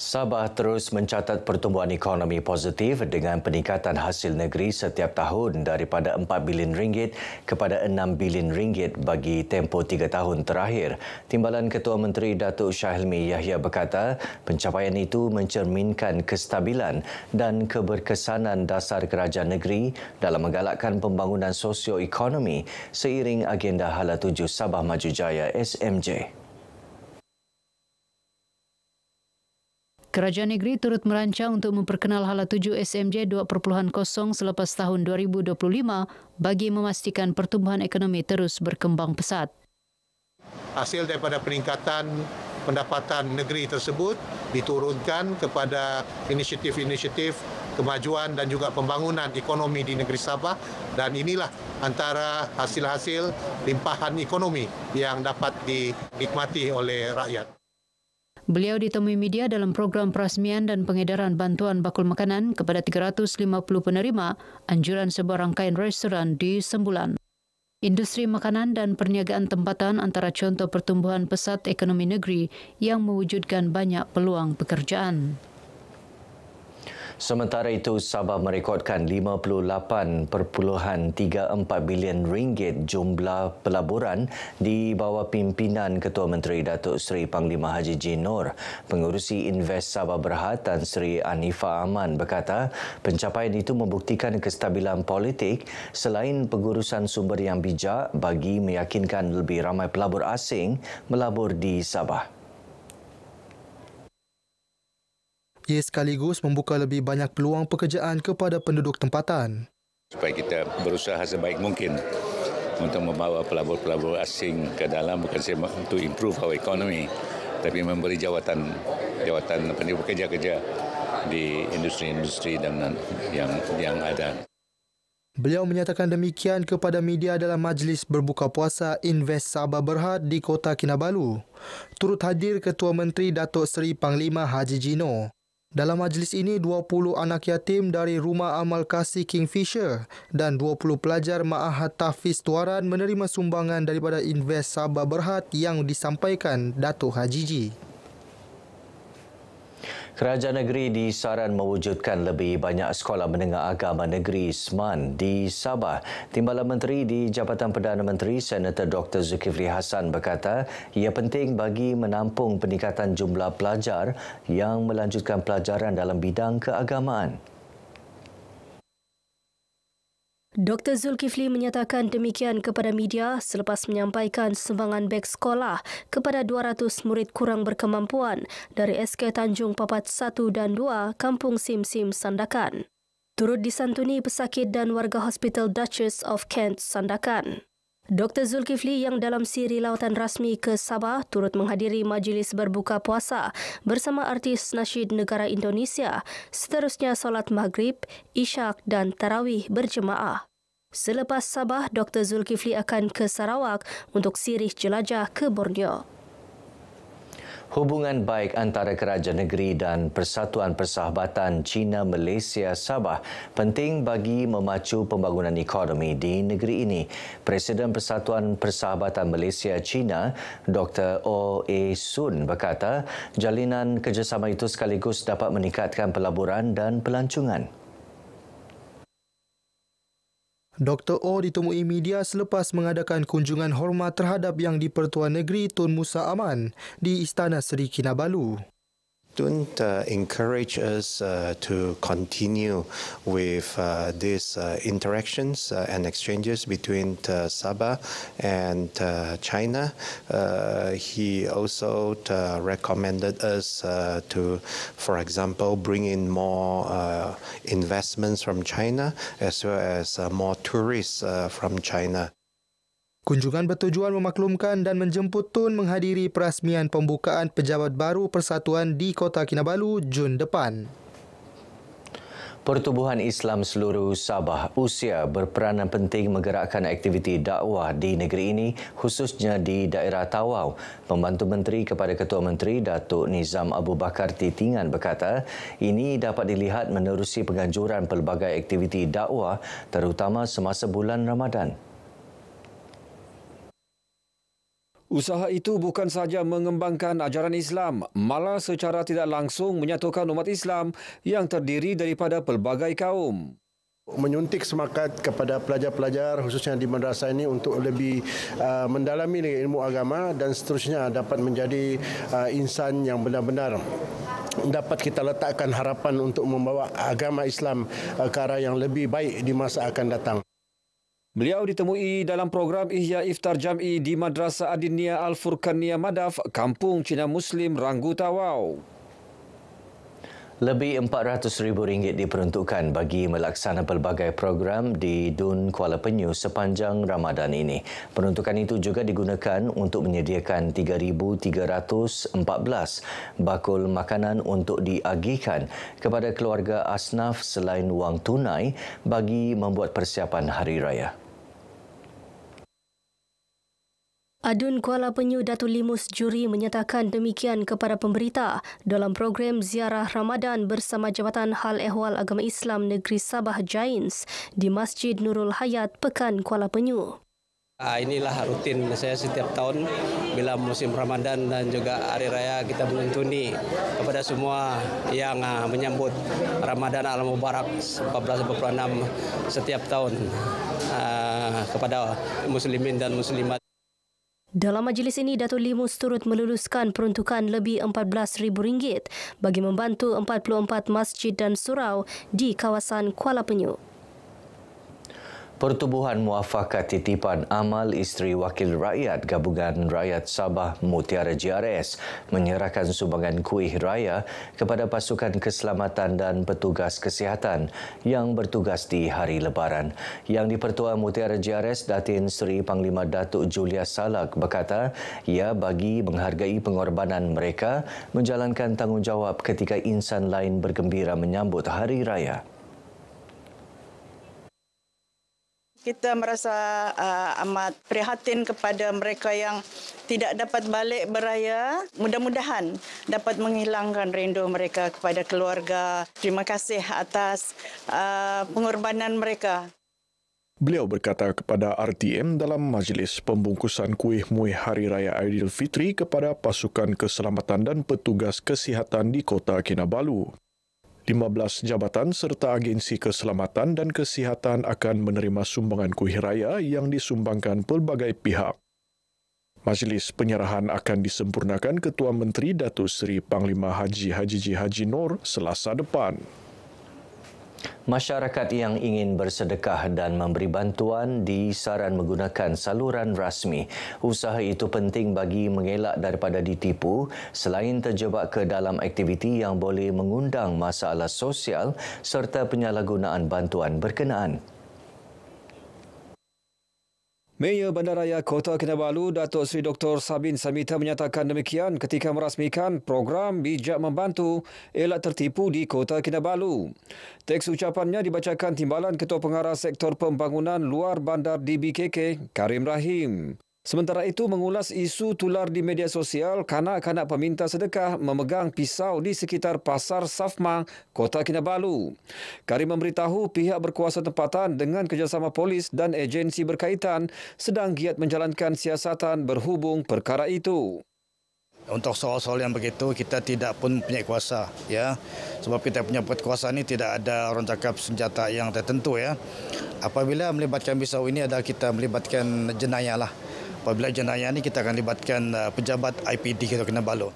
Sabah terus mencatat pertumbuhan ekonomi positif dengan peningkatan hasil negeri setiap tahun daripada RM4 bilion kepada RM6 bilion bagi tempoh 3 tahun terakhir. Timbalan Ketua Menteri Datuk Shah Hilmi Yahya berkata, pencapaian itu mencerminkan kestabilan dan keberkesanan dasar kerajaan negeri dalam menggalakkan pembangunan sosioekonomi seiring agenda Hala Tuju Sabah Maju Jaya SMJ. Kerajaan negeri turut merancang untuk memperkenal Hala Tuju SMJ 2.0 selepas tahun 2025 bagi memastikan pertumbuhan ekonomi terus berkembang pesat. Hasil daripada peningkatan pendapatan negeri tersebut diturunkan kepada inisiatif-inisiatif kemajuan dan juga pembangunan ekonomi di negeri Sabah, dan inilah antara hasil-hasil limpahan ekonomi yang dapat dinikmati oleh rakyat. Beliau ditemui media dalam program perasmian dan pengedaran bantuan bakul makanan kepada 350 penerima anjuran sebuah rangkaian restoran di Sembulan. Industri makanan dan perniagaan tempatan antara contoh pertumbuhan pesat ekonomi negeri yang mewujudkan banyak peluang pekerjaan. Sementara itu, Sabah merekodkan RM58.34 bilion jumlah pelaburan di bawah pimpinan Ketua Menteri Datuk Seri Panglima Haji G. Noor. Pengurusi Invest Sabah Berhad Tan Sri Anifah Aman berkata, pencapaian itu membuktikan kestabilan politik selain pengurusan sumber yang bijak bagi meyakinkan lebih ramai pelabur asing melabur di Sabah. Ia sekaligus membuka lebih banyak peluang pekerjaan kepada penduduk tempatan. Supaya kita berusaha sebaik mungkin untuk membawa pelabur-pelabur asing ke dalam, bukan saja untuk improve our economy, tapi memberi jawatan bekerja-kerja di industri-industri dan yang ada. Beliau menyatakan demikian kepada media dalam majlis berbuka puasa Invest Sabah Berhad di Kota Kinabalu. Turut hadir Ketua Menteri Datuk Seri Panglima Haji G. Noor. Dalam majlis ini, 20 anak yatim dari Rumah Amal Kasih Kingfisher dan 20 pelajar Ma'had Tahfiz Tuaran menerima sumbangan daripada Invest Sabah Berhad yang disampaikan Datuk Haji G. Kerajaan negeri disaran mewujudkan lebih banyak sekolah menengah agama negeri SMAN di Sabah. Timbalan Menteri di Jabatan Perdana Menteri Senator Dr. Zulkifli Hassan berkata ia penting bagi menampung peningkatan jumlah pelajar yang melanjutkan pelajaran dalam bidang keagamaan. Dr. Zulkifli menyatakan demikian kepada media selepas menyampaikan sumbangan beg sekolah kepada 200 murid kurang berkemampuan dari SK Tanjung Papat 1 dan 2 Kampung Sim-Sim Sandakan. Turut disantuni pesakit dan warga Hospital Duchess of Kent Sandakan. Dr. Zulkifli yang dalam siri lawatan rasmi ke Sabah turut menghadiri majlis berbuka puasa bersama artis nasyid negara Indonesia, seterusnya solat maghrib, isyak dan tarawih berjemaah. Selepas Sabah, Dr. Zulkifli akan ke Sarawak untuk sirih jelajah ke Borneo. Hubungan baik antara kerajaan negeri dan Persatuan Persahabatan China-Malaysia Sabah penting bagi memacu pembangunan ekonomi di negeri ini. Presiden Persatuan Persahabatan Malaysia China, Dr. Oh Ee Sun berkata, jalinan kerjasama itu sekaligus dapat meningkatkan pelaburan dan pelancongan. Dr. Oh ditemui media selepas mengadakan kunjungan hormat terhadap Yang di-Pertuan Negeri Tun Musa Aman di Istana Seri Kinabalu. Tun encourage us to continue with these interactions and exchanges between Sabah and China. He also recommended us to, for example, bring in more investments from China as well as more tourists from China. Kunjungan bertujuan memaklumkan dan menjemput Tun menghadiri perasmian pembukaan pejabat baru Persatuan di Kota Kinabalu Jun depan. Pertubuhan Islam seluruh Sabah Usia berperanan penting menggerakkan aktiviti dakwah di negeri ini, khususnya di daerah Tawau. Pembantu Menteri kepada Ketua Menteri Datuk Nizam Abu Bakar Titingan berkata, ini dapat dilihat menerusi penganjuran pelbagai aktiviti dakwah terutama semasa bulan Ramadan. Usaha itu bukan sahaja mengembangkan ajaran Islam, malah secara tidak langsung menyatukan umat Islam yang terdiri daripada pelbagai kaum. Menyuntik semangat kepada pelajar-pelajar khususnya di madrasah ini untuk lebih mendalami ilmu agama dan seterusnya dapat menjadi insan yang benar-benar dapat kita letakkan harapan untuk membawa agama Islam ke arah yang lebih baik di masa akan datang. Beliau ditemui dalam program Ihya Iftar Jam'i di Madrasah Adiniyah Al-Furqaniyah Madaf, Kampung Cina Muslim Ranggu Tawau. Lebih RM400,000 diperuntukkan bagi melaksana pelbagai program di Dun Kuala Penyu sepanjang Ramadan ini. Peruntukan itu juga digunakan untuk menyediakan 3,314 bakul makanan untuk diagihkan kepada keluarga asnaf selain wang tunai bagi membuat persiapan Hari Raya. Adun Kuala Penyu Datuk Limus Juri menyatakan demikian kepada pemberita dalam program ziarah Ramadan bersama Jabatan Hal Ehwal Agama Islam Negeri Sabah Jains di Masjid Nurul Hayat, Pekan Kuala Penyu. Inilah rutin saya setiap tahun bila musim Ramadan dan juga Hari Raya kita menuntuni kepada semua yang menyambut Ramadan Al-Mubarak 1446 setiap tahun kepada muslimin dan muslimat. Dalam majlis ini, Datuk Limus turut meluluskan peruntukan lebih RM14,000 bagi membantu 44 masjid dan surau di kawasan Kuala Penyu. Pertubuhan Muafakat Titipan Amal Isteri Wakil Rakyat Gabungan Rakyat Sabah Mutiara GRS menyerahkan sumbangan kuih raya kepada pasukan keselamatan dan petugas kesihatan yang bertugas di Hari Lebaran. Yang di-Pertua Mutiara GRS Datin Seri Panglima Datuk Julius Salak berkata ia bagi menghargai pengorbanan mereka menjalankan tanggungjawab ketika insan lain bergembira menyambut Hari Raya. Kita merasa amat prihatin kepada mereka yang tidak dapat balik beraya. Mudah-mudahan dapat menghilangkan rindu mereka kepada keluarga. Terima kasih atas pengorbanan mereka. Beliau berkata kepada RTM dalam majlis pembungkusan kuih muih Hari Raya Aidilfitri kepada pasukan keselamatan dan petugas kesihatan di Kota Kinabalu. 15 jabatan serta agensi keselamatan dan kesihatan akan menerima sumbangan kuih raya yang disumbangkan pelbagai pihak. Majlis penyerahan akan disempurnakan Ketua Menteri Datuk Seri Panglima Haji Haji Nur Selasa depan. Masyarakat yang ingin bersedekah dan memberi bantuan disaran menggunakan saluran rasmi. Usaha itu penting bagi mengelak daripada ditipu selain terjebak ke dalam aktiviti yang boleh mengundang masalah sosial serta penyalahgunaan bantuan berkenaan. Mayor Bandaraya Kota Kinabalu, Datuk Seri Dr. Sabin Samita menyatakan demikian ketika merasmikan program Bijak Membantu Elak Tertipu di Kota Kinabalu. Teks ucapannya dibacakan Timbalan Ketua Pengarah Sektor Pembangunan Luar Bandar DBKK, Karim Rahim. Sementara itu, mengulas isu tular di media sosial kanak-kanak peminta sedekah memegang pisau di sekitar Pasar Safma, Kota Kinabalu. Karim memberitahu pihak berkuasa tempatan dengan kerjasama polis dan agensi berkaitan sedang giat menjalankan siasatan berhubung perkara itu. Untuk soal-soal yang begitu, kita tidak pun punya kuasa, ya. Sebab kita punya kuasa ini tidak ada orang cakap senjata yang tertentu, ya. Apabila melibatkan pisau ini adalah kita melibatkan jenayah lah. Apabila jenayah ini kita akan libatkan pejabat IPD Kota Kinabalu.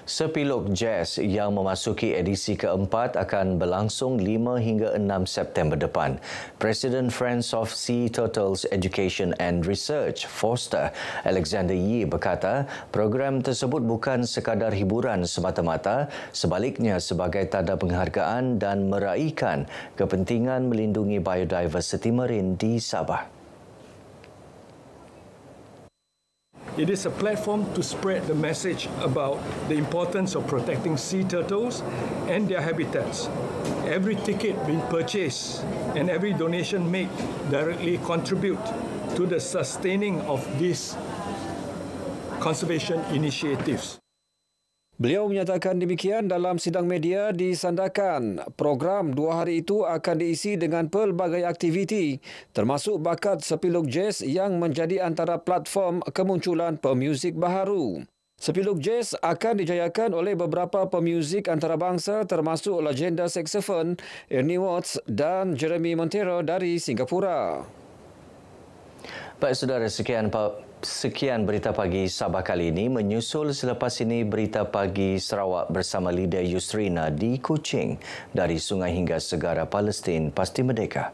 Sepiluk jazz yang memasuki edisi keempat akan berlangsung 5 hingga 6 September depan. Presiden Friends of Sea Turtles Education and Research, Foster, Alexander Yee berkata program tersebut bukan sekadar hiburan semata-mata, sebaliknya sebagai tanda penghargaan dan meraihkan kepentingan melindungi biodiversiti marin di Sabah. It is a platform to spread the message about the importance of protecting sea turtles and their habitats. Every ticket being purchased and every donation made directly contribute to the sustaining of these conservation initiatives. Beliau menyatakan demikian dalam sidang media di Sandakan. Program 2 hari itu akan diisi dengan pelbagai aktiviti termasuk bakat sepiluk jazz yang menjadi antara platform kemunculan pemuzik baharu. Sepiluk jazz akan dijayakan oleh beberapa pemuzik antarabangsa termasuk legenda saksofon Ernie Watts dan Jeremy Montero dari Singapura. Baik saudara, sekian berita pagi Sabah kali ini. Menyusul selepas ini berita pagi Sarawak bersama Lydia Yusrina di Kuching. Dari sungai hingga segara Palestin, pasti merdeka.